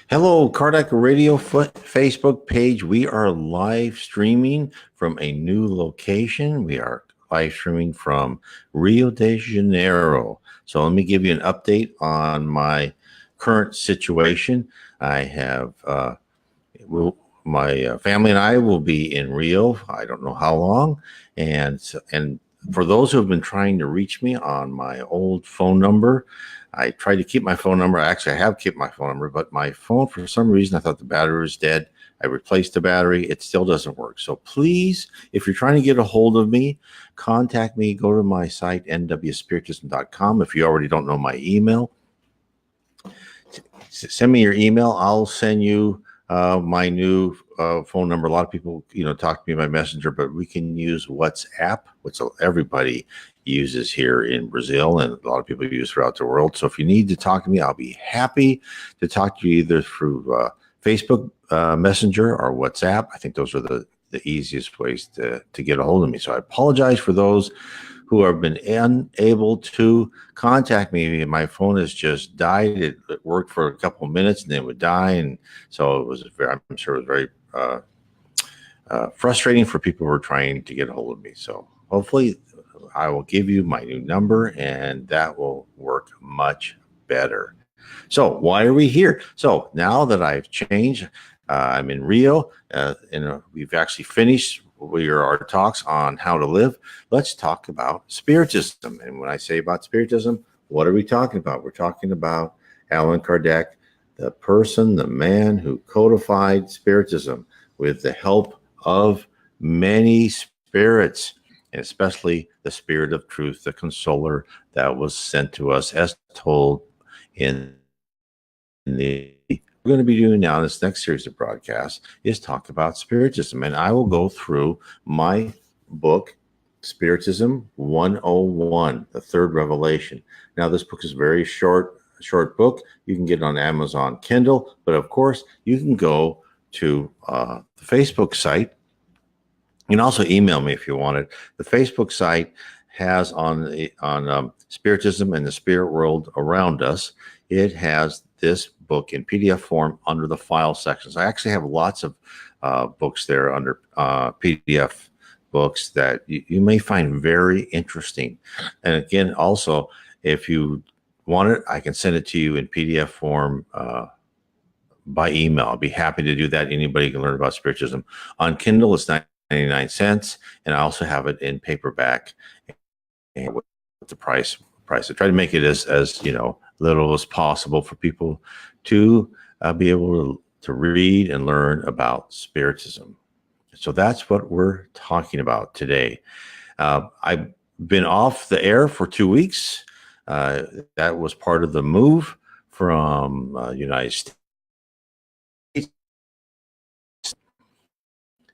Hello, Kardec Radio Facebook page. We are live streaming from a new location. We are live streaming from Rio de Janeiro. So let me give you an update on my current situation. I have my family and I will be in Rio. I don't know how long, and for those who have been trying to reach me on my old phone number, I tried to keep my phone number. Actually, I have kept my phone number, but my phone, for some reason, I thought the battery was dead. I replaced the battery. It still doesn't work. So please, if you're trying to get a hold of me, contact me. Go to my site, nwspiritism.com. If you already don't know my email, send me your email. I'll send you my new phone number. A lot of people, talk to me by Messenger, but we can use WhatsApp, which everybody uses here in Brazil, and a lot of people use throughout the world. So if you need to talk to me, I'll be happy to talk to you either through Facebook Messenger or WhatsApp. I think those are the easiest ways to get a hold of me. So I apologize for those who have been unable to contact me. My phone has just died. It worked for a couple of minutes and then it would die. And so it was I'm sure it was very frustrating for people who are trying to get a hold of me. So hopefully I will give you my new number and that will work much better. So why are we here? So now that I've changed, I'm in Rio, and we've actually finished our talks on how to live. Let's talk about Spiritism. And when I say about Spiritism, what are we talking about? We're talking about Allan Kardec, the person, the man who codified Spiritism with the help of many spirits, and especially the Spirit of Truth, the Consoler that was sent to us as told in the we're going to be doing now in this next series of broadcasts is talk about Spiritism. And I will go through my book, Spiritism 101, the third revelation. Now, this book is a very short book. You can get it on Amazon Kindle, but of course, you can go to the Facebook site. You can also email me if you want it. The Facebook site has on Spiritism and the spirit world around us, it has this book in PDF form under the file sections. I actually have lots of books there under PDF books that you may find very interesting. And again, also, if you want it, I can send it to you in PDF form by email. I'll be happy to do that. Anybody can learn about Spiritism. On Kindle, it's 99 cents, and I also have it in paperback. And with the price, I try to make it as little as possible for people to be able to read and learn about Spiritism. So that's what we're talking about today. I've been off the air for 2 weeks. That was part of the move from United States.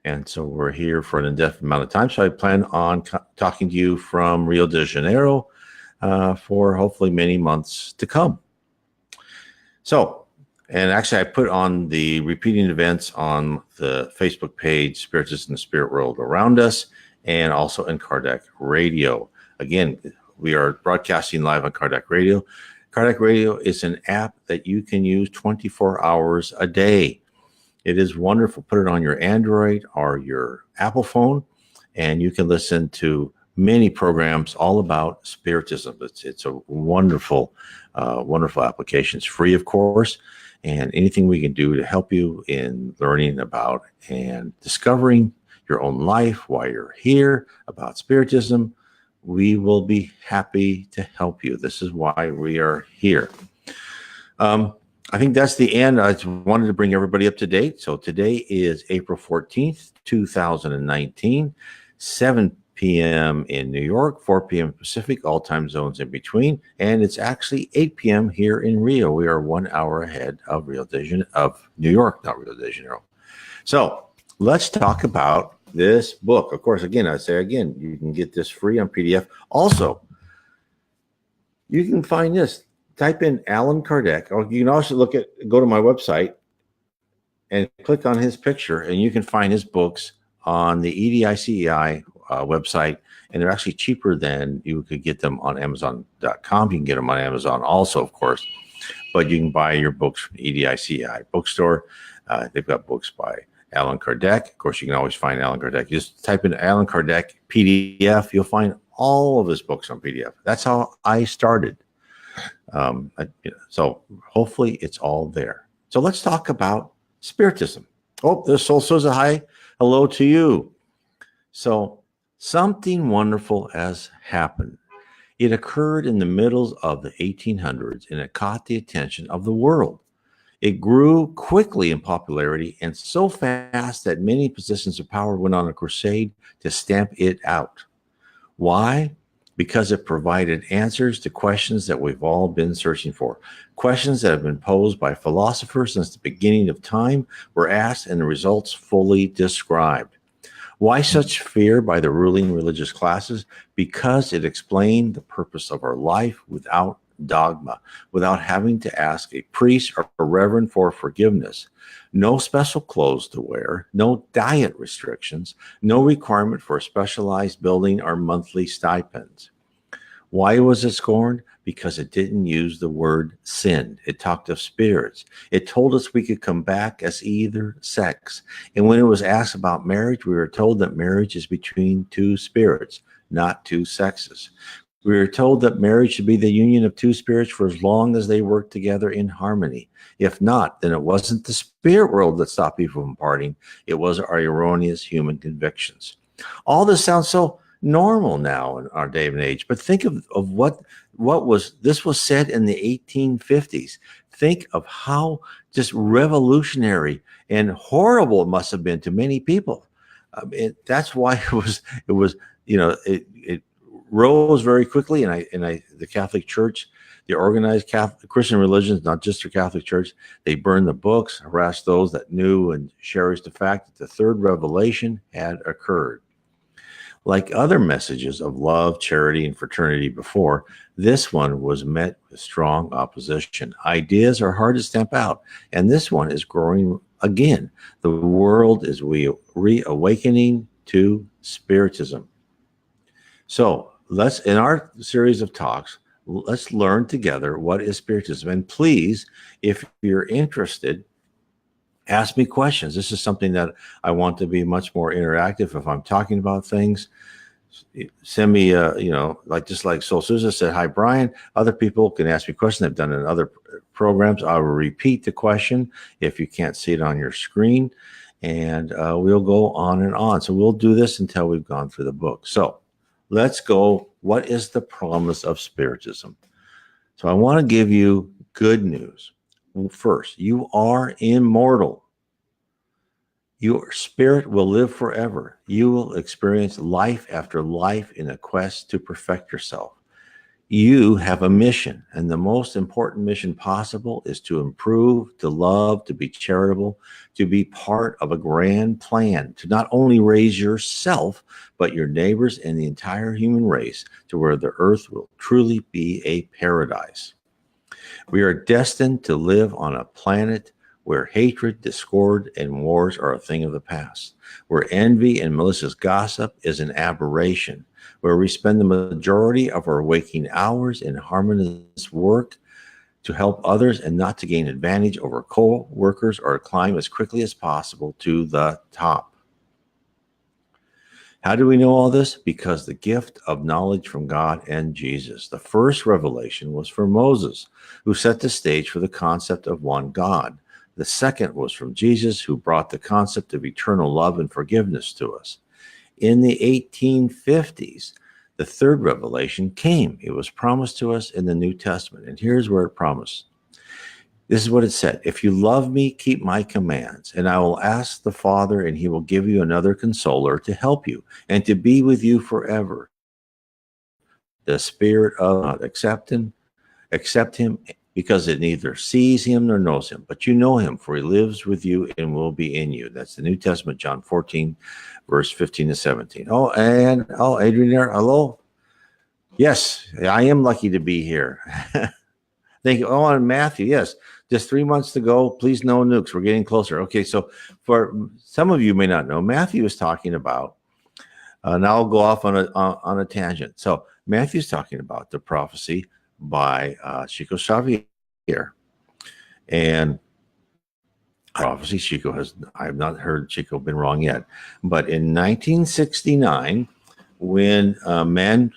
And so we're here for an indefinite amount of time. So I plan on talking to you from Rio de Janeiro for hopefully many months to come. So, and actually I put on the repeating events on the Facebook page, Spiritism and the Spirit World Around Us, and also in Kardec Radio. Again, we are broadcasting live on Kardec Radio. Kardec Radio is an app that you can use 24 hours a day. It is wonderful. Put it on your Android or your Apple phone, and you can listen to many programs all about Spiritism. It's a wonderful, wonderful application. It's free, of course, and anything we can do to help you in learning about and discovering your own life while you're here about Spiritism, we will be happy to help you. This is why we are here. I think that's the end. I just wanted to bring everybody up to date. So today is April 14th, 2019, 7 p.m. in New York, 4 p.m. Pacific, all time zones in between. And it's actually 8 p.m. here in Rio. We are 1 hour ahead of New York, not Rio de Janeiro. So let's talk about this book. Of course, again, you can get this free on PDF. Also, you can find this. Type in Allan Kardec, or you can also go to my website and click on his picture, and you can find his books on the EDICEI website, and they're actually cheaper than you could get them on Amazon.com. You can get them on Amazon also, of course. but you can buy your books from EDICI bookstore. They've got books by Allan Kardec. Of course, you can always find Allan Kardec. Just type in Allan Kardec PDF. You'll find all of his books on PDF. That's how I started. So hopefully it's all there. So let's talk about Spiritism. Oh, there's Soul says a hi. Hello to you. So something wonderful has happened. It occurred in the middle of the 1800s and it caught the attention of the world. It grew quickly in popularity and so fast that many positions of power went on a crusade to stamp it out. Why? Because it provided answers to questions that we've all been searching for. Questions that have been posed by philosophers since the beginning of time were asked and the results fully described. Why such fear by the ruling religious classes? Because it explained the purpose of our life without dogma, without having to ask a priest or a reverend for forgiveness. No special clothes to wear, no diet restrictions, no requirement for a specialized building or monthly stipends. Why was it scorned? Because it didn't use the word sin. It talked of spirits. It told us we could come back as either sex. And when it was asked about marriage, we were told that marriage is between two spirits, not two sexes. We were told that marriage should be the union of two spirits for as long as they work together in harmony. If not, then it wasn't the spirit world that stopped people from parting. It was our erroneous human convictions. All this sounds so normal now in our day and age, but think of what was said in the 1850s. Think of how just revolutionary and horrible it must have been to many people. That's why it was it rose very quickly, and the Catholic Church, the organized Catholic Christian religions, not just the Catholic Church, they burned the books, harassed those that knew and cherished the fact that the third revelation had occurred. Like other messages of love, charity, and fraternity before, this one was met with strong opposition. Ideas are hard to stamp out, and this one is growing again. The world is reawakening to Spiritism. So let's, in our series of talks, let's learn together what is Spiritism. And please, if you're interested, ask me questions. This is something that I want to be much more interactive. If I'm talking about things, send me, just like Soul Susan said, hi, Brian. Other people can ask me questions. I've done it in other programs. I will repeat the question if you can't see it on your screen, and we'll go on and on. So we'll do this until we've gone through the book. So let's go. What is the promise of Spiritism? So I want to give you good news. First, you are immortal. Your spirit will live forever. You will experience life after life in a quest to perfect yourself. You have a mission, and the most important mission possible is to improve, to love, to be charitable, to be part of a grand plan, to not only raise yourself, but your neighbors and the entire human race to where the earth will truly be a paradise. We are destined to live on a planet where hatred, discord, and wars are a thing of the past, where envy and malicious gossip is an aberration, where we spend the majority of our waking hours in harmonious work to help others and not to gain advantage over co-workers or climb as quickly as possible to the top. How do we know all this? Because the gift of knowledge from God and Jesus. The first revelation was from Moses, who set the stage for the concept of one God. The second was from Jesus, who brought the concept of eternal love and forgiveness to us. In the 1850s, the third revelation came. It was promised to us in the New Testament. And here's where it promised. This is what it said. If you love me, keep my commands, and I will ask the Father, and he will give you another consoler to help you and to be with you forever. The Spirit of God, accept him, because it neither sees him nor knows him, but you know him, for he lives with you and will be in you. That's the New Testament, John 14, verse 15 to 17. Adrian there, hello. Yes, I am lucky to be here. Thank you. Oh, and Matthew, yes, just 3 months to go. Please, no nukes. We're getting closer. Okay, so for some of you may not know, Matthew is talking about, now I'll go off on a tangent. So Matthew's talking about the prophecy by Chico Xavier. And obviously, I have not heard Chico been wrong yet. But in 1969, when man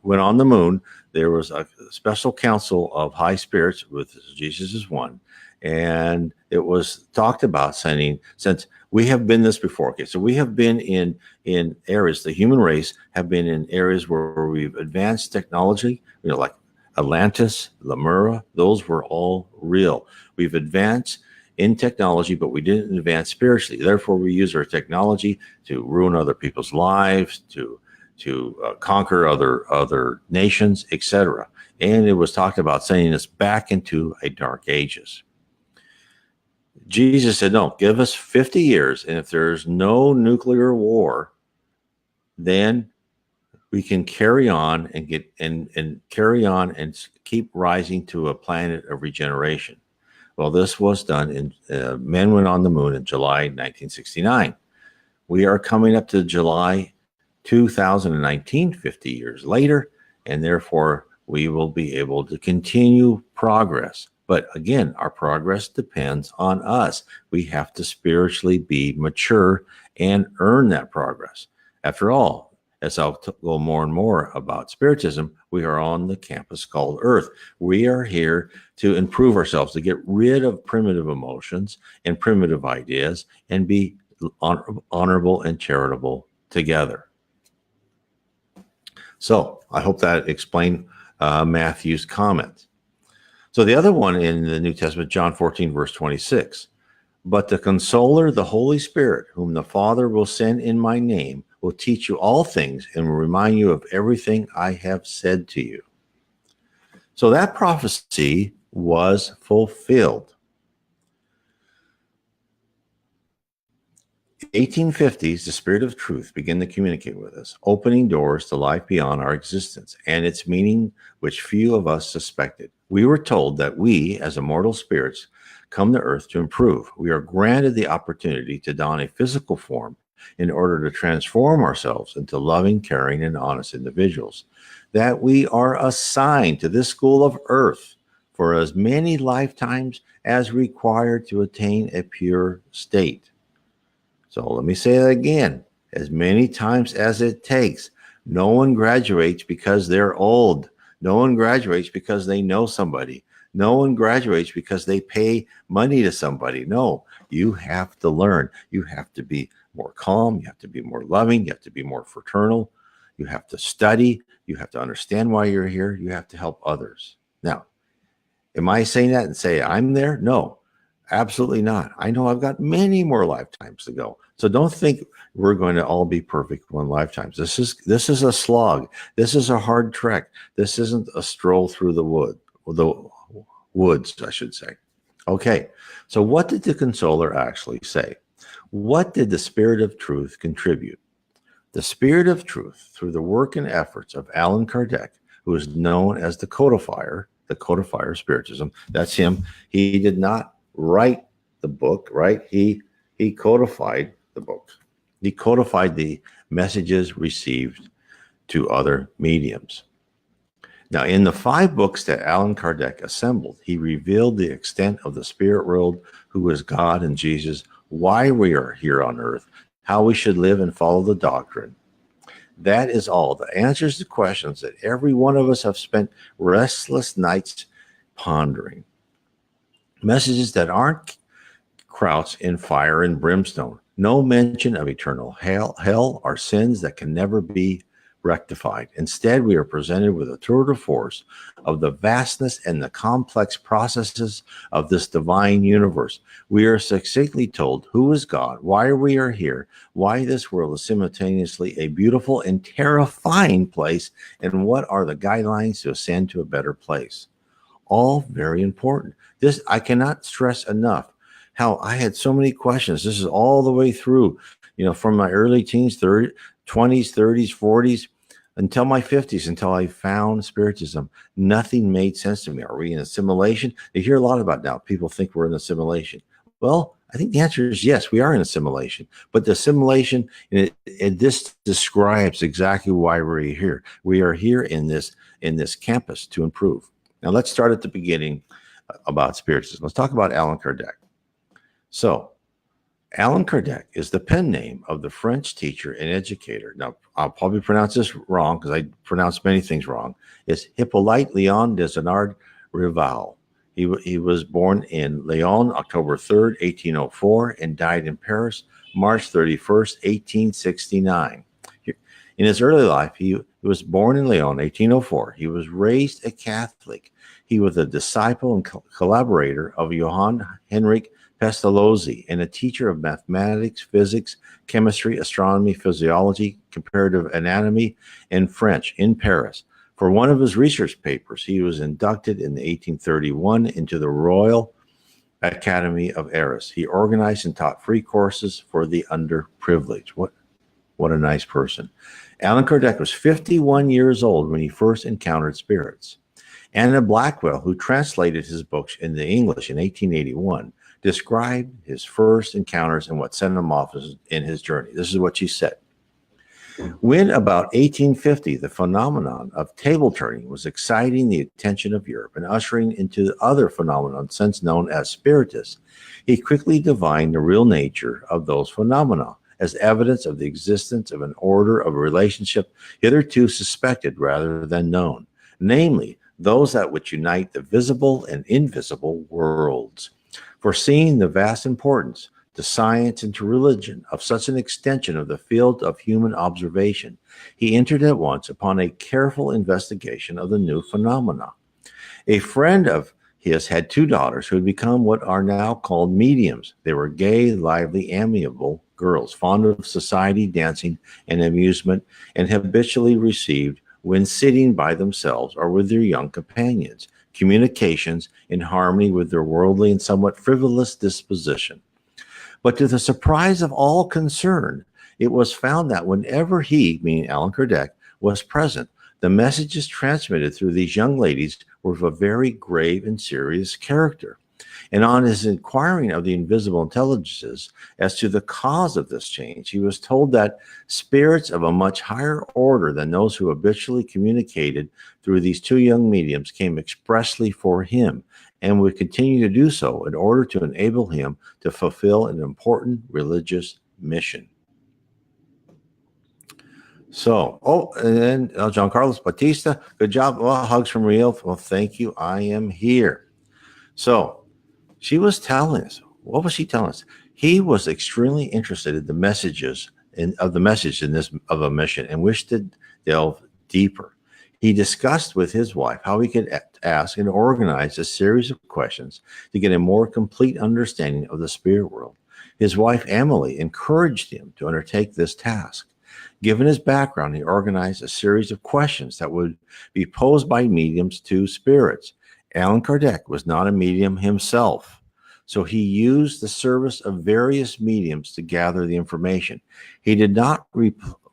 went on the moon, there was a special council of high spirits, with Jesus as one. And it was talked about saying, since we have been this before, okay, so we have been in areas, the human race have been in areas where we've advanced technology, like Atlantis, Lemura, those were all real. We've advanced in technology, but we didn't advance spiritually. Therefore, we use our technology to ruin other people's lives, to conquer other nations, etc. And it was talked about sending us back into a dark ages. Jesus said, no, give us 50 years, and if there's no nuclear war, then we can carry on and carry on and keep rising to a planet of regeneration. Well, this was done in men went on the moon in July 1969. We are coming up to July 2019, 50 years later, and therefore we will be able to continue progress. But again, our progress depends on us. We have to spiritually be mature and earn that progress. After all, as I'll go more and more about Spiritism, we are on the campus called Earth. We are here to improve ourselves, to get rid of primitive emotions and primitive ideas and be honorable and charitable together. So I hope that explained Matthew's comment. So the other one in the New Testament, John 14, verse 26, but the Consoler, the Holy Spirit, whom the Father will send in my name, will teach you all things and will remind you of everything I have said to you. So that prophecy was fulfilled. 1850s, the Spirit of Truth began to communicate with us, opening doors to life beyond our existence and its meaning, which few of us suspected. We were told that we, as immortal spirits, come to Earth to improve. We are granted the opportunity to don a physical form in order to transform ourselves into loving, caring, and honest individuals. That we are assigned to this school of Earth for as many lifetimes as required to attain a pure state. So let me say that again, as many times as it takes. No one graduates because they're old. No one graduates because they know somebody. No one graduates because they pay money to somebody. No, you have to learn. You have to be more calm. You have to be more loving. You have to be more fraternal. You have to study. You have to understand why you're here. You have to help others. Now, am I saying that and say I'm there? No. Absolutely not. I know I've got many more lifetimes to go. So don't think we're going to all be perfect one lifetimes. This is a slog. This is a hard trek. This isn't a stroll through the woods, I should say. Okay. So what did the Consoler actually say? What did the Spirit of Truth contribute? The Spirit of Truth, through the work and efforts of Allan Kardec, who is known as the codifier of Spiritism. That's him. He did not write the book, right? He codified the book. He codified the messages received to other mediums. Now, in the 5 books that Allan Kardec assembled, he revealed the extent of the spirit world, who is God and Jesus, why we are here on earth, how we should live and follow the doctrine. That is all. The answers to questions that every one of us have spent restless nights pondering. Messages that aren't crouched in fire and brimstone. No mention of eternal hell or sins that can never be rectified. Instead, we are presented with a tour de force of the vastness and the complex processes of this divine universe. We are succinctly told who is God, why we are here, why this world is simultaneously a beautiful and terrifying place, and what are the guidelines to ascend to a better place. All very important. This, I cannot stress enough how I had so many questions. This is all the way through, from my early teens, 20s, 30s, 40s, until my 50s, until I found Spiritism. Nothing made sense to me. Are we in assimilation? You hear a lot about now. People think we're in assimilation. Well, I think the answer is yes, we are in assimilation. But the assimilation, this describes exactly why we're here. We are here in this campus to improve. Now, let's start at the beginning. about Spiritism. Let's talk about Allan Kardec. So, Allan Kardec is the pen name of the French teacher and educator. Now, I'll probably pronounce this wrong because I pronounce many things wrong. It's Hippolyte Léon Desnard Rival. He was born in Lyon, October 3rd, 1804, and died in Paris, March 31st, 1869. In his early life, he was born in Lyon, 1804. He was raised a Catholic. He was a disciple and collaborator of Johann Henrik Pestalozzi and a teacher of mathematics, physics, chemistry, astronomy, physiology, comparative anatomy, and French in Paris. For one of his research papers, he was inducted in 1831 into the Royal Academy of Arts. He organized and taught free courses for the underprivileged. What a nice person. Allan Kardec was 51 years old when he first encountered spirits. Anna Blackwell, who translated his books into English in 1881, described his first encounters and what set him off in his journey. This is what she said. When about 1850, the phenomenon of table turning was exciting the attention of Europe and ushering into the other phenomenon since known as spiritists, he quickly divined the real nature of those phenomena as evidence of the existence of an order of relationship hitherto suspected rather than known, namely those that which unite the visible and invisible worlds. Foreseeing the vast importance to science and to religion of such an extension of the field of human observation, he entered at once upon a careful investigation of the new phenomena. A friend of his had two daughters who had become what are now called mediums. They were gay, lively, amiable girls, fond of society, dancing, and amusement, and habitually received, when sitting by themselves or with their young companions, communications in harmony with their worldly and somewhat frivolous disposition. But to the surprise of all concerned, it was found that whenever he, meaning Allan Kardec, was present, the messages transmitted through these young ladies were of a very grave and serious character. And on his inquiring of the invisible intelligences as to the cause of this change, he was told that spirits of a much higher order than those who habitually communicated through these two young mediums came expressly for him and would continue to do so in order to enable him to fulfill an important religious mission. So, and then John Carlos Batista, good job. Well, hugs from Rio. Well, thank you. I am here. So, she was telling us, what was she telling us? He was extremely interested in the messages of the message in this of a mission and wished to delve deeper. He discussed with his wife how he could ask and organize a series of questions to get a more complete understanding of the spirit world. His wife, Emily, encouraged him to undertake this task. Given his background, he organized a series of questions that would be posed by mediums to spirits. Allan Kardec was not a medium himself, so he used the service of various mediums to gather the information. He did not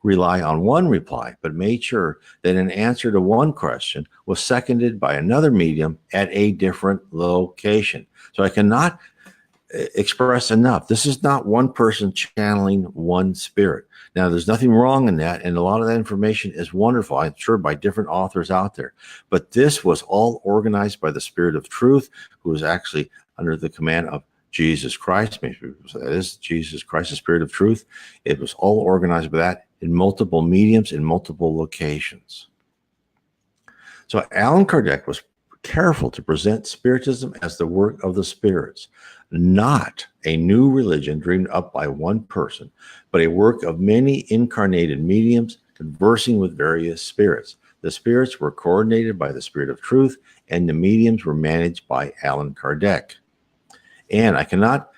rely on one reply, but made sure that an answer to one question was seconded by another medium at a different location. So I cannot express enough. This is not one person channeling one spirit. Now, there's nothing wrong in that, and a lot of that information is wonderful, I'm sure, by different authors out there. But this was all organized by the Spirit of Truth, who was actually under the command of Jesus Christ. Maybe that is Jesus Christ, the Spirit of Truth. It was all organized by that in multiple mediums in multiple locations. So Allan Kardec was careful to present Spiritism as the work of the spirits, not a new religion dreamed up by one person, but a work of many incarnated mediums conversing with various spirits. The spirits were coordinated by the Spirit of Truth, and the mediums were managed by Allan Kardec. And I cannot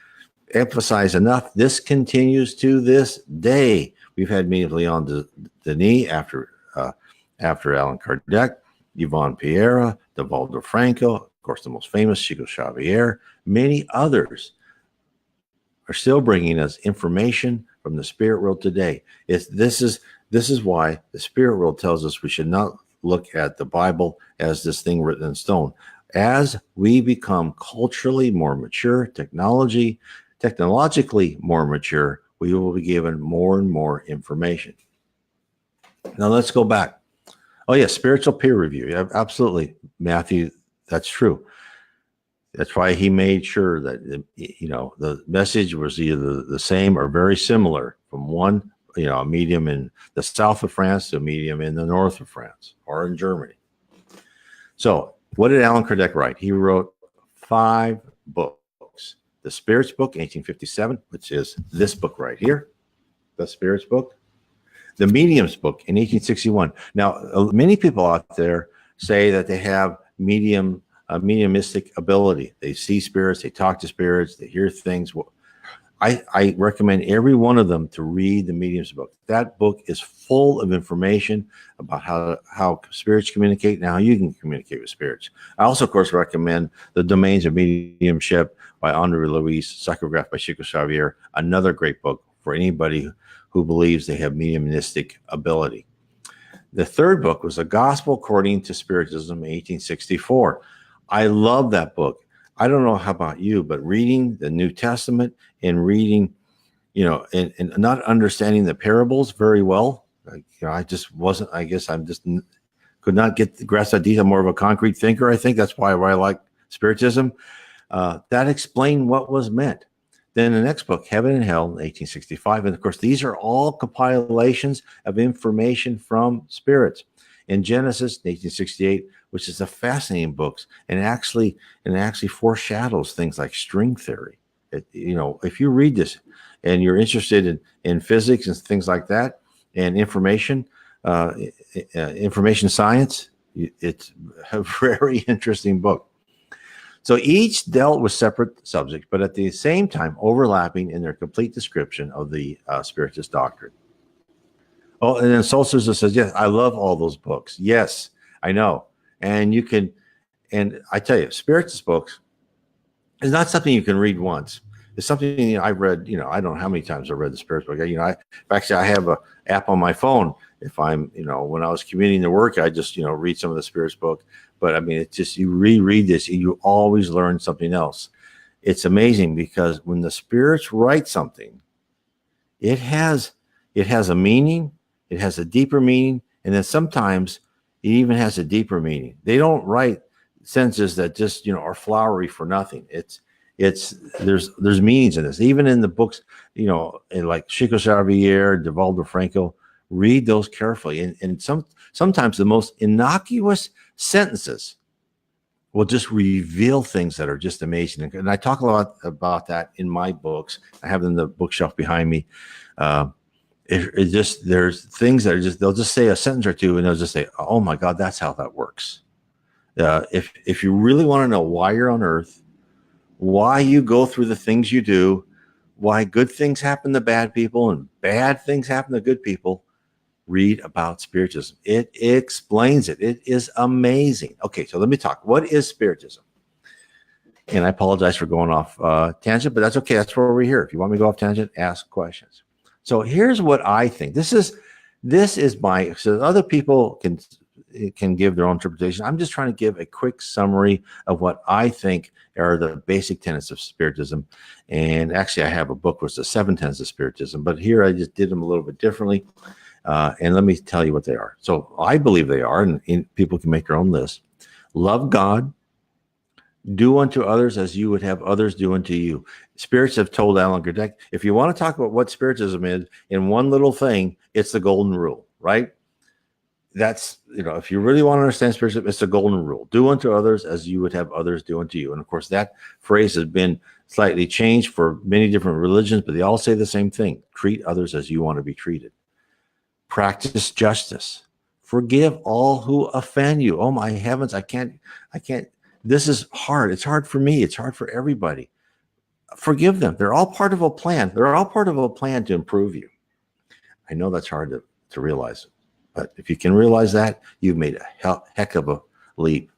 emphasize enough, this continues to this day. We've had mediums Leon Denis after Allan Kardec, Yvonne Pereira, Devaldo Franco, of course, the most famous, Chico Xavier. Many others are still bringing us information from the spirit world today. This is why the spirit world tells us we should not look at the Bible as this thing written in stone. As we become culturally more mature, technologically more mature, we will be given more and more information. Now let's go back. Oh, yeah, spiritual peer review. Yeah, absolutely, Matthew, that's true. That's why he made sure that, you know, the message was either the same or very similar from one, you know, a medium in the south of France to a medium in the north of France or in Germany. So what did Allan Kardec write? He wrote 5 books. The Spirits book, 1857, which is this book right here, the Spirits book. The Mediums book in 1861. Now, many people out there say that they have mediumistic ability. They see spirits, they talk to spirits, they hear things. Well, I recommend every one of them to read the Mediums book. That book is full of information about how spirits communicate and how you can communicate with spirits. I also, of course, recommend The Domains of Mediumship by Andre Louis, psychographed by Chico Xavier, another great book for anybody who believes they have mediumistic ability. The third book was The Gospel According to Spiritism, 1864. I love that book. I don't know how about you, but reading the New Testament and reading, you know, and not understanding the parables very well, you know, I just wasn't, I guess I'm just could not grasp that detail. More of a concrete thinker, I think. That's why I like Spiritism. That explained what was meant. Then the next book, Heaven and Hell, 1865. And of course, these are all compilations of information from spirits. In Genesis, 1868, which is a fascinating book, and actually foreshadows things like string theory. You know, if you read this and you're interested in physics and things like that, and information science, it's a very interesting book. So each dealt with separate subjects, but at the same time overlapping in their complete description of the Spiritist doctrine. Oh, and then Soul Sister says, yes, I love all those books. Yes, I know. And you can, and I tell you, Spiritist books is not something you can read once. It's something, you know, I've read, you know, I don't know how many times I've read the Spiritist book. You know, actually, I have an app on my phone. If I'm, you know, when I was commuting to work, I just, you know, read some of the Spiritist book. But I mean, it's just, you reread this and you always learn something else. It's amazing because when the spirits write something, it has a meaning, it has a deeper meaning, and then sometimes it even has a deeper meaning. They don't write sentences that just, you know, are flowery for nothing. There's meanings in this. Even in the books, you know, like Chico Xavier, Divaldo Franco, read those carefully. And sometimes the most innocuous sentences will just reveal things that are just amazing. And I talk a lot about that in my books. I have them in the bookshelf behind me. It just, there's things that are just, they'll just say a sentence or two and they'll just say, oh my God, that's how that works. If you really want to know why you're on earth, why you go through the things you do, why good things happen to bad people and bad things happen to good people, read about Spiritism. It explains it. It is amazing. Okay, so let me talk. What is Spiritism? And I apologize for going off tangent, but that's okay. That's where we're here. If you want me to go off tangent, ask questions. So here's what I think. This is my, so other people can give their own interpretation. I'm just trying to give a quick summary of what I think are the basic tenets of Spiritism. And actually, I have a book with the 7 tenets of Spiritism, but here I just did them a little bit differently. And let me tell you what they are. So I believe they are, and people can make their own list. Love God, do unto others as you would have others do unto you. Spirits have told Allan Kardec, if you want to talk about what Spiritism is in one little thing, it's the golden rule, right? That's, you know, if you really want to understand Spiritism, it's the golden rule. Do unto others as you would have others do unto you. And of course, that phrase has been slightly changed for many different religions, but they all say the same thing. Treat others as you want to be treated. Practice justice. Forgive all who offend you. Oh my heavens, I can't. This is hard. It's hard for me. It's hard for everybody. Forgive them. They're all part of a plan. They're all part of a plan to improve you. I know that's hard to realize, but if you can realize that, you've made a heck of a leap.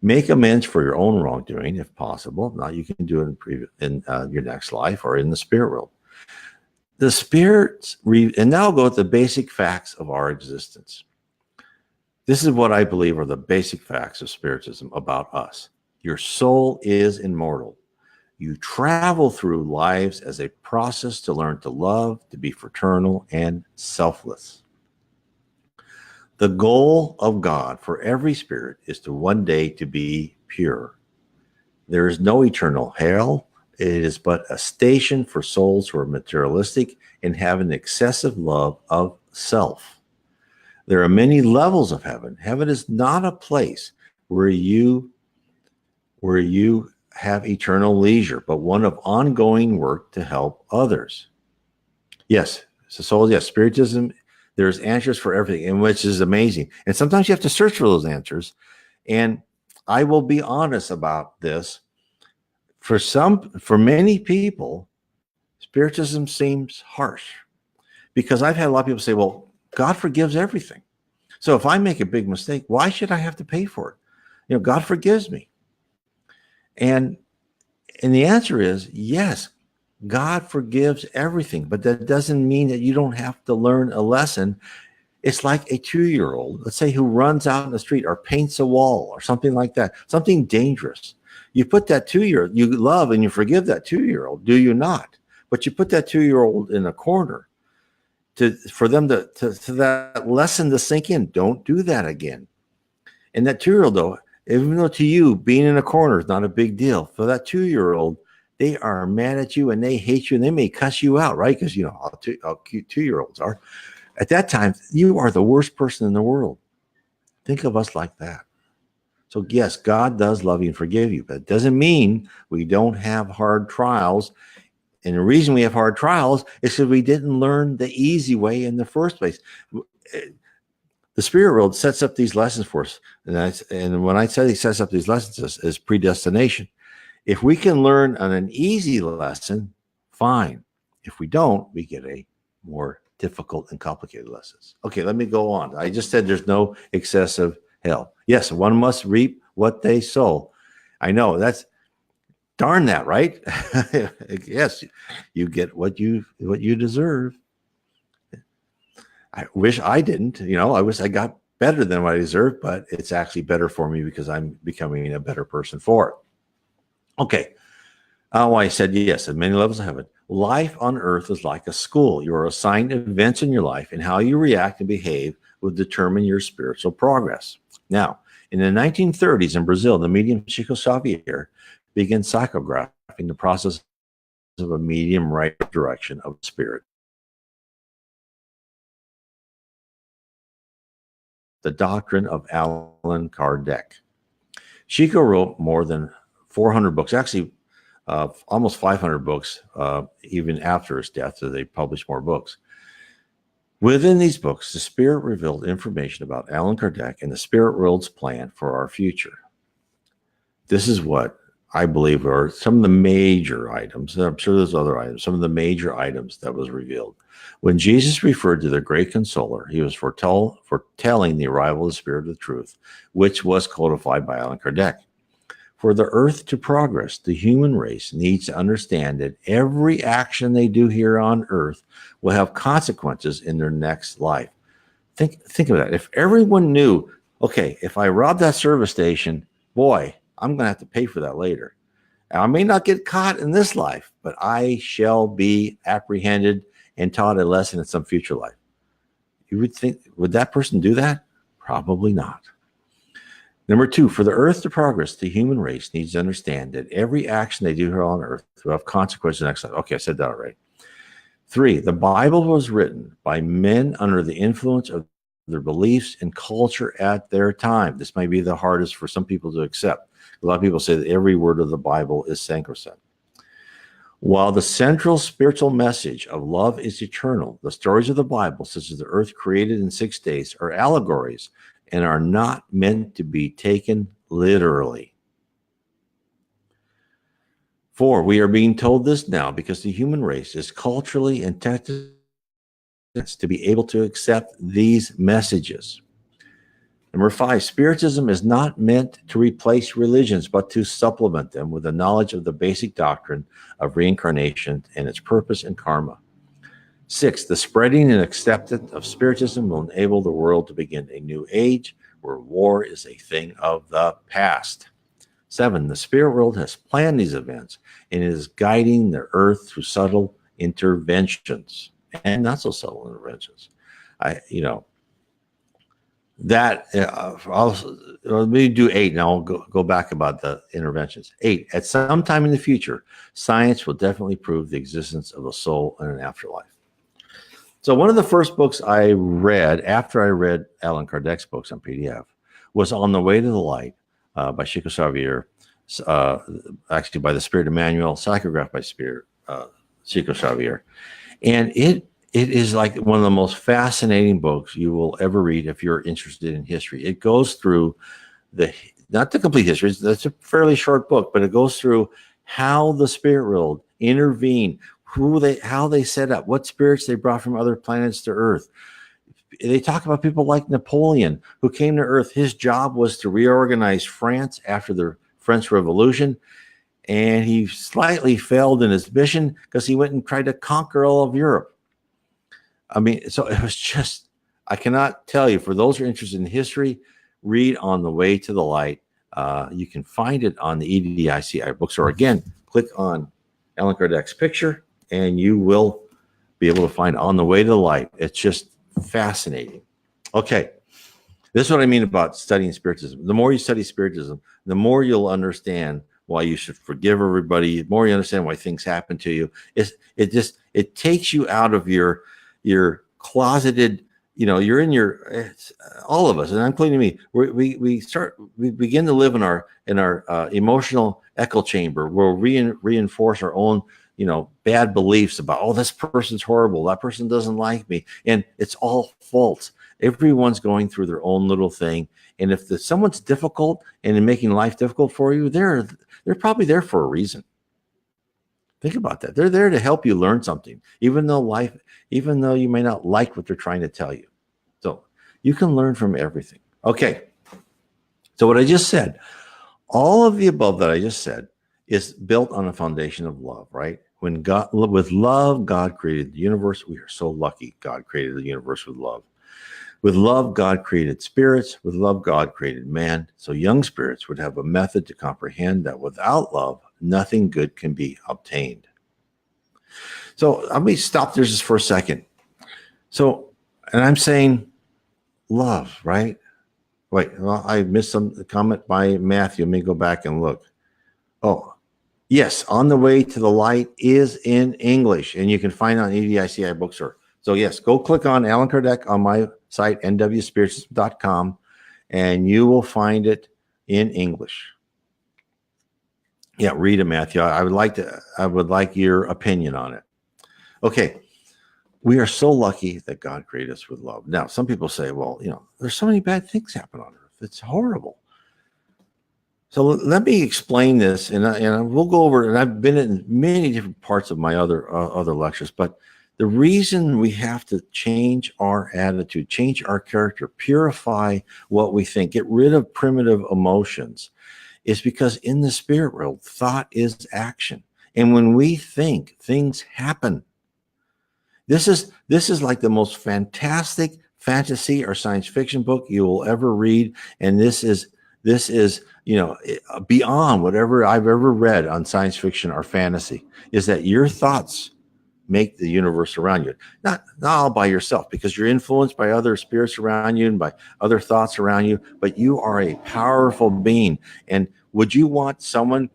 Make amends for your own wrongdoing, if possible. Now you can do it in your next life or in the spirit world. The spirits, and now I'll go with the basic facts of our existence. This is what I believe are the basic facts of Spiritism about us. Your soul is immortal. You travel through lives as a process to learn to love, to be fraternal, and selfless. The goal of God for every spirit is to one day to be pure. There is no eternal hell. It is but a station for souls who are materialistic and have an excessive love of self. There are many levels of heaven. Heaven is not a place where you have eternal leisure, but one of ongoing work to help others. Yes, so yes, Spiritism, there's answers for everything, and which is amazing. And sometimes you have to search for those answers. And I will be honest about this. For many people, Spiritism seems harsh because I've had a lot of people say, well, God forgives everything. So if I make a big mistake, why should I have to pay for it? God forgives me. And the answer is yes, God forgives everything, but that doesn't mean that you don't have to learn a lesson. It's like a 2-year-old, let's say, who runs out in the street or paints a wall or something like that, something dangerous. You put that 2-year-old, you love and you forgive that 2-year-old, do you not? But you put that 2-year-old in a corner for them to that lesson to sink in. Don't do that again. And that 2-year-old, though, even though to you being in a corner is not a big deal, for that 2-year-old, they are mad at you and they hate you and they may cuss you out, right? Because how cute 2-year-olds are. At that time, you are the worst person in the world. Think of us like that. So yes, God does love you and forgive you, but it doesn't mean we don't have hard trials. And the reason we have hard trials is because we didn't learn the easy way in the first place. The spirit world sets up these lessons for us. And when I say he sets up these lessons as predestination, if we can learn on an easy lesson, fine. If we don't, we get a more difficult and complicated lessons. Okay, let me go on. I just said there's no excessive hell. Yes, one must reap what they sow. I know that's darn that, right? Yes, you get what you deserve. I wish I didn't. I wish I got better than what I deserve, but it's actually better for me because I'm becoming a better person for it. Okay. I said yes, at many levels of heaven. Life on earth is like a school. You are assigned events in your life, and how you react and behave will determine your spiritual progress. Now, in the 1930s in Brazil, the medium Chico Xavier began psychographing the process of a medium right direction of spirit. The doctrine of Allan Kardec. Chico wrote more than 400 books, actually almost 500 books, even after his death, so they published more books. Within these books, the Spirit revealed information about Allan Kardec and the Spirit world's plan for our future. This is what I believe are some of the major items, and I'm sure there's other items, some of the major items that was revealed. When Jesus referred to the great consoler, he was foretelling the arrival of the Spirit of truth, which was codified by Allan Kardec. For the earth to progress, the human race needs to understand that every action they do here on earth will have consequences in their next life. Think of that. If everyone knew, okay, if I rob that service station, boy, I'm going to have to pay for that later. And I may not get caught in this life, but I shall be apprehended and taught a lesson in some future life. You would think, would that person do that? Probably not. Number 2, for the earth to progress, the human race needs to understand that every action they do here on earth will have consequences in the next life. Okay, I said that already. 3, the Bible was written by men under the influence of their beliefs and culture at their time. This may be the hardest for some people to accept. A lot of people say that every word of the Bible is sacrosanct. While the central spiritual message of love is eternal, the stories of the Bible, such as the earth created in 6 days, are allegories and are not meant to be taken literally. 4, we are being told this now because the human race is culturally and technically to be able to accept these messages. Number 5, Spiritism is not meant to replace religions, but to supplement them with the knowledge of the basic doctrine of reincarnation and its purpose and karma. 6, the spreading and acceptance of Spiritism will enable the world to begin a new age where war is a thing of the past. 7, the spirit world has planned these events and is guiding the earth through subtle interventions and not so subtle interventions. That let me do 8, and I'll go back about the interventions. 8, at some time in the future, science will definitely prove the existence of a soul and an afterlife. So one of the first books I read after I read Allan Kardec's books on PDF was On the Way to the Light by Chico Xavier, actually by the Spirit Emmanuel, psychographed by Chico Xavier. And it is like one of the most fascinating books you will ever read if you're interested in history. It goes through not the complete history, that's a fairly short book, but it goes through how the spirit world intervened, how they set up, what spirits they brought from other planets to Earth. They talk about people like Napoleon, who came to Earth. His job was to reorganize France after the French Revolution, and he slightly failed in his mission because he went and tried to conquer all of Europe. I mean, so it was just, I cannot tell you, for those who are interested in history, read On the Way to the Light. You can find it on the EDICI books, or again, click on Allan Kardec's picture, and you will be able to find On the Way to the Light. It's just fascinating. Okay, this is what I mean about studying Spiritism. The more you study Spiritism, the more you'll understand why you should forgive everybody. The more you understand why things happen to you. It takes you out of your closeted, you're in all of us, and including me, we begin to live in our emotional echo chamber where we reinforce our own bad beliefs about, oh, this person's horrible, that person doesn't like me, and it's all false. Everyone's going through their own little thing, and if someone's difficult and making life difficult for you, they're probably there for a reason. Think about that. They're there to help you learn something, even though you may not like what they're trying to tell you. So you can learn from everything. Okay. So what I just said, all of the above that I just said is built on a foundation of love, right? With love, God created the universe. We are so lucky God created the universe with love. With love, God created spirits. With love, God created man. So young spirits would have a method to comprehend that without love, nothing good can be obtained. So let me stop there just for a second. So, and I'm saying love, right? Wait, well, I missed some comment by Matthew. Let me go back and look. Oh, yes, On the Way to the Light is in English, and you can find it on EDICI Bookstore. So yes, go click on Allan Kardec on my site, nwspiritism.com, and you will find it in English. Yeah, read it, Matthew. I would like your opinion on it. Okay. We are so lucky that God created us with love. Now, some people say, well, there's so many bad things happen on Earth. It's horrible. So let me explain this, and we'll go over, and I've been in many different parts of my other lectures, but the reason we have to change our attitude, change our character, purify what we think, get rid of primitive emotions, is because in the spirit world, thought is action. And when we think, things happen. This is like the most fantastic fantasy or science fiction book you will ever read, and this is beyond whatever I've ever read on science fiction or fantasy. Is that your thoughts make the universe around you, not all by yourself, because you're influenced by other spirits around you and by other thoughts around you, but you are a powerful being. And would you want someone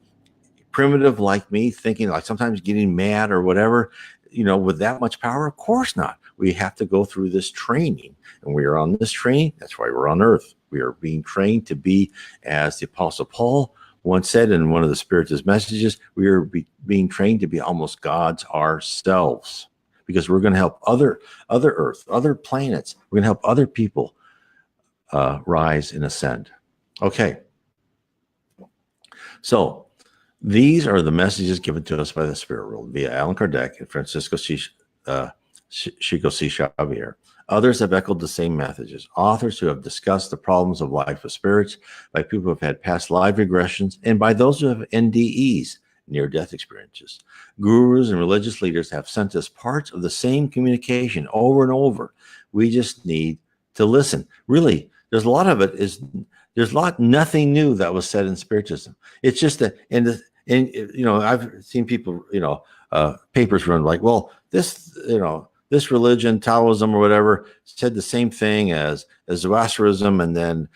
primitive like me thinking, like sometimes getting mad or whatever, with that much power? Of course not. We have to go through this training, and we are on this training. That's why we're on Earth. We are being trained to be, as the Apostle Paul once said in one of the Spiritist messages, we are being trained to be almost gods ourselves, because we're going to help other Earth, other planets. We're going to help other people rise and ascend. Okay. So these are the messages given to us by the spirit world via Allan Kardec and Francisco Chico C. Xavier. Others have echoed the same messages. Authors who have discussed the problems of life with spirits, by people who have had past life regressions, and by those who have NDEs, near-death experiences. Gurus and religious leaders have sent us parts of the same communication over and over. We just need to listen. Really, there's a lot of it nothing new that was said in Spiritism. It's just that, and I've seen people, papers run like, well, this, this religion, Taoism or whatever, said the same thing as Zoroastrianism, and then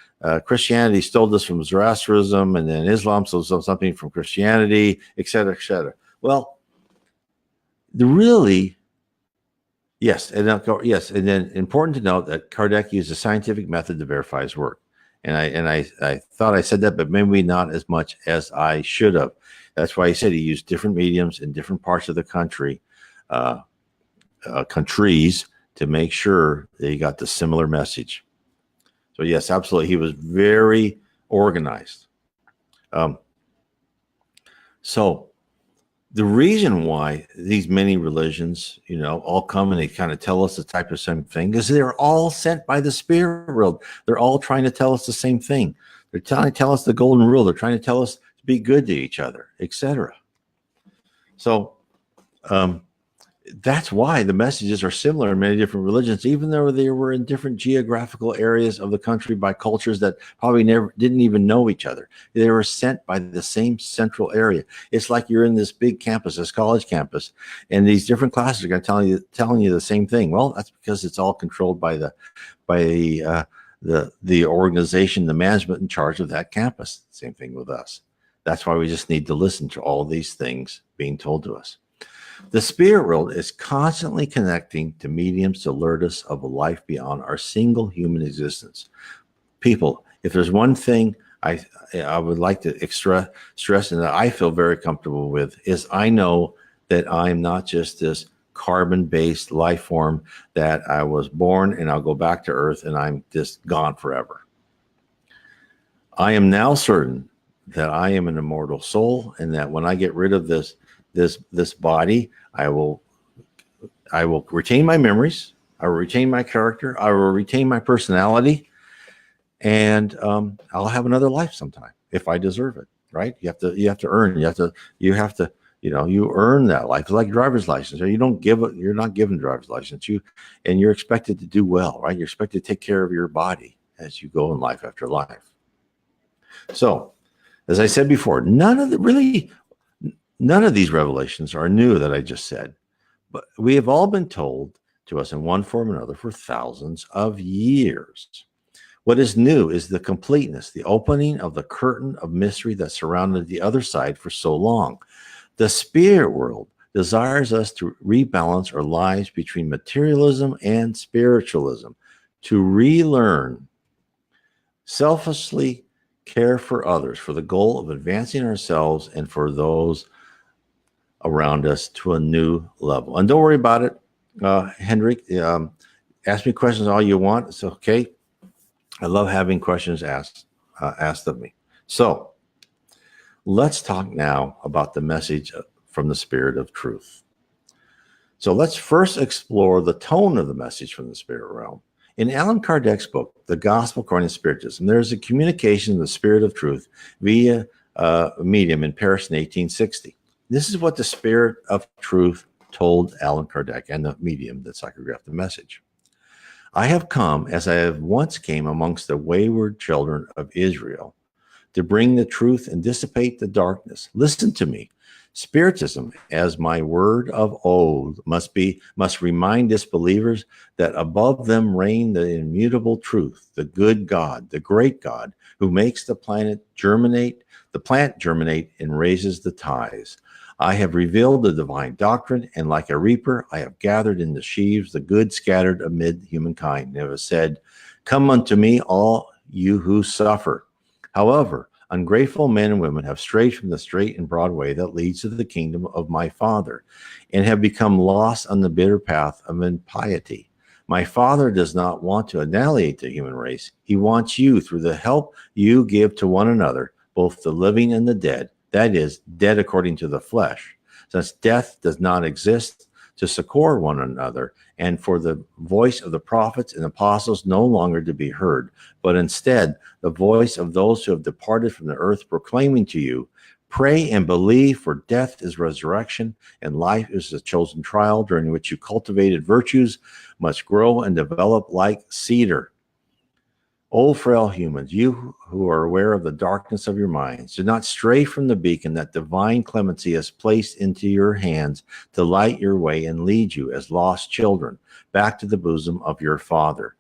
Christianity stole this from Zoroastrianism, and then Islam stole something from Christianity, et cetera, et cetera. Well, yes, and then important to note that Kardec used a scientific method to verify his work. And I thought I said that, but maybe not as much as I should have. That's why he said he used different mediums in different parts of the countries to make sure that he got the similar message. So yes, absolutely, he was very organized. So the reason why these many religions, all come and they kind of tell us the type of same thing is they're all sent by the spirit world. They're all trying to tell us the same thing. They're trying to tell us the golden rule. They're trying to tell us to be good to each other, etc. So that's why the messages are similar in many different religions, even though they were in different geographical areas of the country by cultures that probably didn't even know each other. They were sent by the same central area. It's like you're in this big campus, this college campus, and these different classes are going to telling you the same thing. Well, that's because it's all controlled by the organization, the management in charge of that campus. Same thing with us. That's why we just need to listen to all these things being told to us. The spirit world is constantly connecting to mediums to alert us of a life beyond our single human existence. People, if there's one thing I would like to stress and that I feel very comfortable with is I know that I'm not just this carbon-based life form that I was born and I'll go back to Earth and I'm just gone forever. I am now certain that I am an immortal soul and that when I get rid of this body, I will retain my memories, I will retain my character, I will retain my personality, and I'll have another life sometime if I deserve it. Right? You have to earn. You earn that life. It's like driver's license. You're not given driver's license. You're expected to do well, right? You're expected to take care of your body as you go in life after life. So, as I said before, none of these revelations are new that I just said, but we have all been told to us in one form or another for thousands of years. What is new is the completeness, the opening of the curtain of mystery that surrounded the other side for so long. The spirit world desires us to rebalance our lives between materialism and spiritualism, to relearn, selflessly care for others for the goal of advancing ourselves and for those around us to a new level. And don't worry about it, Hendrik. Ask me questions all you want. It's okay. I love having questions asked of me. So let's talk now about the message from the Spirit of Truth. So let's first explore the tone of the message from the spirit realm. In Allan Kardec's book, The Gospel According to Spiritism, there is a communication of the Spirit of Truth via a medium in Paris in 1860. This is what the Spirit of Truth told Allan Kardec and the medium that psychographed the message. I have come, as I have once came amongst the wayward children of Israel, to bring the truth and dissipate the darkness. Listen to me. Spiritism, as my word of oath, must remind disbelievers that above them reign the immutable truth, the good God, the great God, who makes the plant germinate and raises the ties. I have revealed the divine doctrine, and like a reaper, I have gathered in the sheaves the good scattered amid humankind, and have said, "Come unto me, all you who suffer." However, ungrateful men and women have strayed from the straight and broad way that leads to the kingdom of my Father, and have become lost on the bitter path of impiety. My Father does not want to annihilate the human race. He wants you, through the help you give to one another, both the living and the dead, that is, dead according to the flesh, since death does not exist, to succor one another, and for the voice of the prophets and apostles no longer to be heard, but instead the voice of those who have departed from the earth proclaiming to you, pray and believe, for death is resurrection, and life is a chosen trial during which you cultivated virtues must grow and develop like cedar. O frail humans, you who are aware of the darkness of your minds, do not stray from the beacon that divine clemency has placed into your hands to light your way and lead you as lost children back to the bosom of your Father.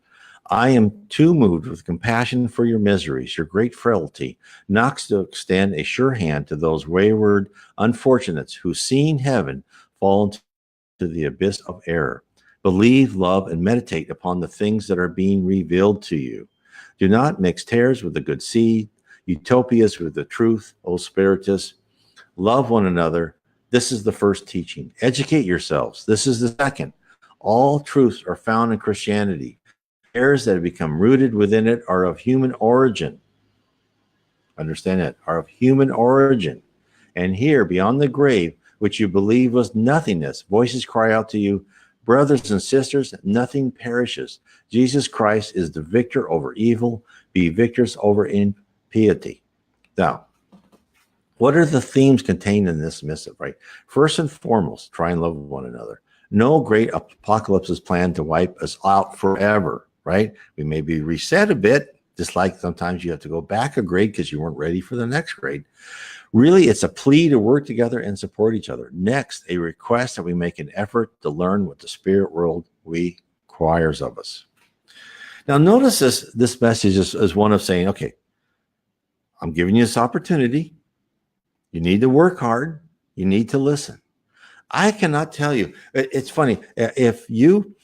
I am too moved with compassion for your miseries, your great frailty, not to extend a sure hand to those wayward unfortunates who, seeing heaven, fall into the abyss of error. Believe, love, and meditate upon the things that are being revealed to you. Do not mix tares with the good seed, utopias with the truth, O Spiritists. Love one another. This is the first teaching. Educate yourselves. This is the second. All truths are found in Christianity. Errors that have become rooted within it are of human origin. Understand that, are of human origin. And here, beyond the grave, which you believe was nothingness, voices cry out to you, brothers and sisters, nothing perishes. Jesus Christ is the victor over evil. Be victors over impiety. Now, what are the themes contained in this missive, right? First and foremost, try and love one another. No great apocalypse is planned to wipe us out forever, right? We may be reset a bit, just like sometimes you have to go back a grade because you weren't ready for the next grade. Really, it's a plea to work together and support each other. Next, a request that we make an effort to learn what the spirit world requires of us. Now, notice this message is one of saying, okay, I'm giving you this opportunity. You need to work hard. You need to listen. I cannot tell you. It's funny. If you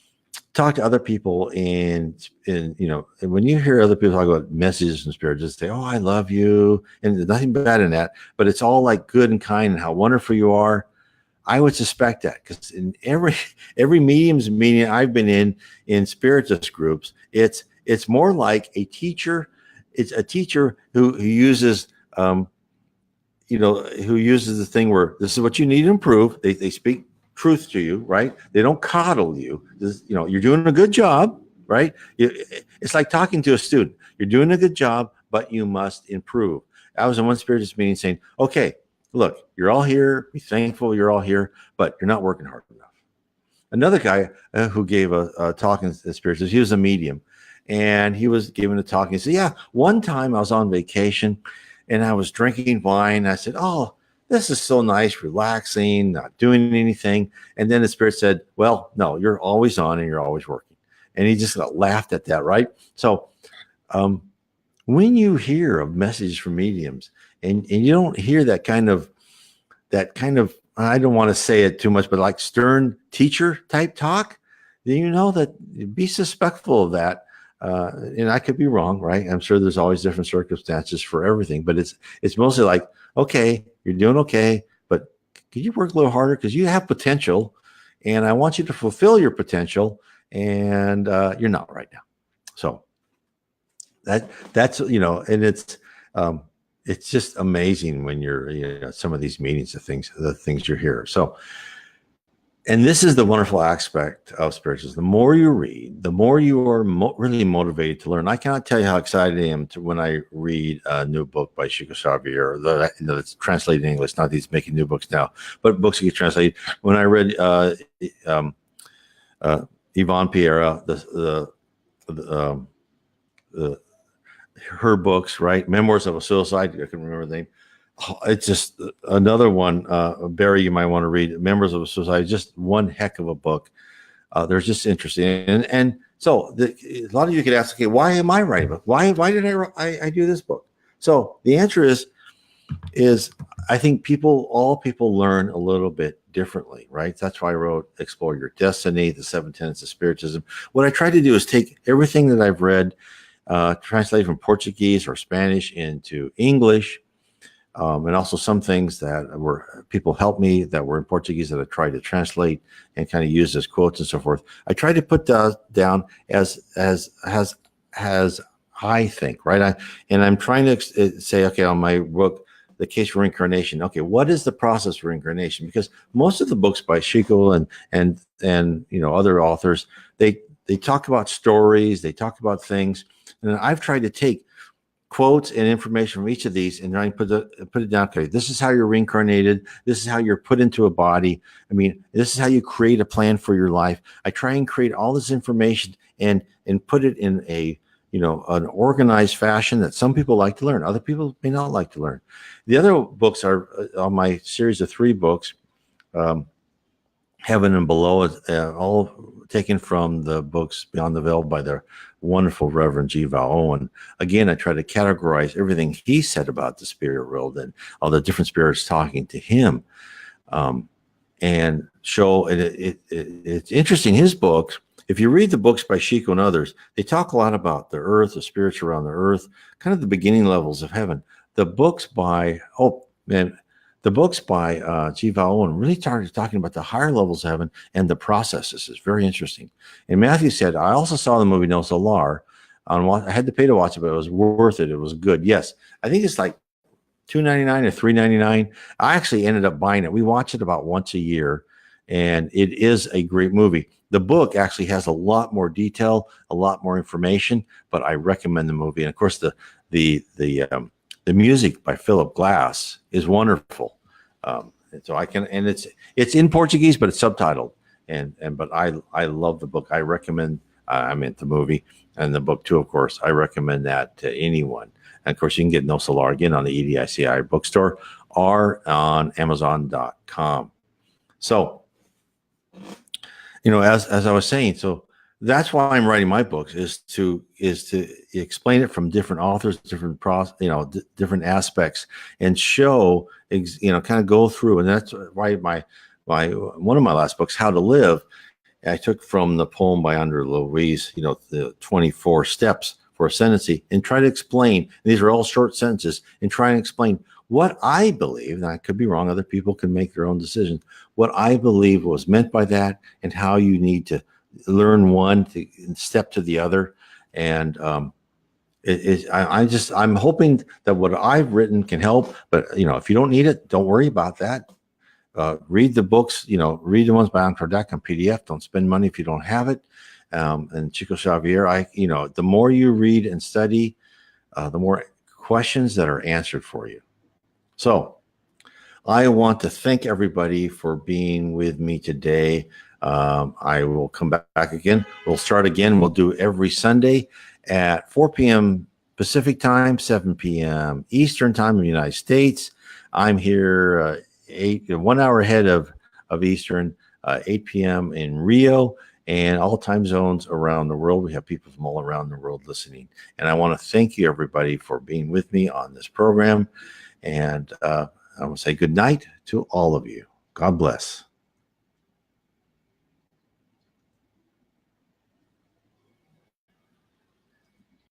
talk to other people and when you hear other people talk about messages from spirit, just say, oh, I love you. And there's nothing bad in that, but it's all like good and kind and how wonderful you are. I would suspect that because in every medium's meeting I've been in spiritist groups, it's more like a teacher. It's a teacher who uses who uses the thing where this is what you need to improve. They speak truth to you, right? They don't coddle you. You're doing a good job, right? It's like talking to a student. You're doing a good job, but you must improve. I was in one spiritist meeting saying, okay, look, you're all here. Be thankful you're all here, but you're not working hard enough. Another guy who gave a talk in spiritism, he was a medium, and he was giving a talk. And he said, yeah, one time I was on vacation, and I was drinking wine. I said, oh, this is so nice, relaxing, not doing anything. And then the spirit said, well, no, you're always on and you're always working. And he just laughed at that, right? So when you hear of messages from mediums and you don't hear that kind of, I don't want to say it too much, but like stern teacher type talk, then you know that be suspectful of that. And I could be wrong, right? I'm sure there's always different circumstances for everything, but it's mostly like, okay, you're doing okay, but could you work a little harder because you have potential, and I want you to fulfill your potential, and you're not right now. So that's and it's just amazing when you're some of these meetings, the things you hear. So. And this is the wonderful aspect of spiritualism. The more you read, the more you are really motivated to learn. I cannot tell you how excited I am when I read a new book by Chico Xavier, that's translated in English. Not that he's making new books now, but books that get translated. When I read Yvonne Pereira, her books, right? Memoirs of a Suicide. I can remember the name. It's just another one, Barry, you might want to read. Members of a Society, just one heck of a book. They're just interesting. And so a lot of you could ask, okay, why am I writing a book? Why did I do this book? So the answer is I think all people learn a little bit differently, right? That's why I wrote Explore Your Destiny, the 7 Tenets of Spiritism. What I try to do is take everything that I've read, translate from Portuguese or Spanish into English, and also some things that were people helped me that were in Portuguese that I tried to translate and kind of use as quotes and so forth. I tried to put that down as I think, right? I'm trying to say, okay, on my book, The Case for Reincarnation. Okay, what is the process for reincarnation? Because most of the books by Chico and other authors, they talk about stories, they talk about things, and I've tried to take quotes and information from each of these and try and put it down. Okay, this is how you're reincarnated. This is how you're put into a body. I mean, this is how you create a plan for your life. I try and create all this information and put it in a an organized fashion that some people like to learn. Other people may not like to learn. The other books are on my series of 3 books, Heaven and Below, all taken from the books Beyond the Veil by the wonderful Reverend G. Val Owen. Again, I try to categorize everything he said about the spirit world and all the different spirits talking to him, and show it's interesting. His books, if you read the books by Chico and others, they talk a lot about the earth, the spirits around the earth, kind of the beginning levels of heaven. The books by G. Val Owen really started talking about the higher levels of heaven and the processes. It's very interesting. And Matthew said, I also saw the movie No Solar. I had to pay to watch it, but it was worth it. It was good. Yes, I think it's like $2.99 or $3.99. I actually ended up buying it. We watch it about once a year, and it is a great movie. The book actually has a lot more detail, a lot more information, but I recommend the movie. And of course, the music by Philip Glass is wonderful. And so it's in Portuguese, but it's subtitled. But I love the book. I recommend. I meant the movie and the book too. Of course, I recommend that to anyone. And of course, you can get No Solar again on the EDICI bookstore or on Amazon.com. So, as I was saying, so that's why I'm writing my books is to explain it from different authors, different different aspects, and show, kind of go through. And that's why one of my last books, How to Live, I took from the poem by Andre Louise, the 24 steps for ascendancy, and try to explain. These are all short sentences, and try and explain what I believe. And I could be wrong. Other people can make their own decisions. What I believe was meant by that, and how you need to learn one to step to the other. And I'm hoping that what I've written can help. But if you don't need it, don't worry about that. Read the books. Read the ones by Anne Kardec on PDF. Don't spend money if you don't have it. And Chico Xavier, the more you read and study, the more questions that are answered for you. So I want to thank everybody for being with me today. I will come back again. We'll start again. We'll do every Sunday at 4 p.m. Pacific time, 7 p.m. Eastern time in the United States. I'm here 1 hour ahead of Eastern, 8 p.m. in Rio, and all time zones around the world. We have people from all around the world listening. And I want to thank you, everybody, for being with me on this program. And I want to say good night to all of you. God bless.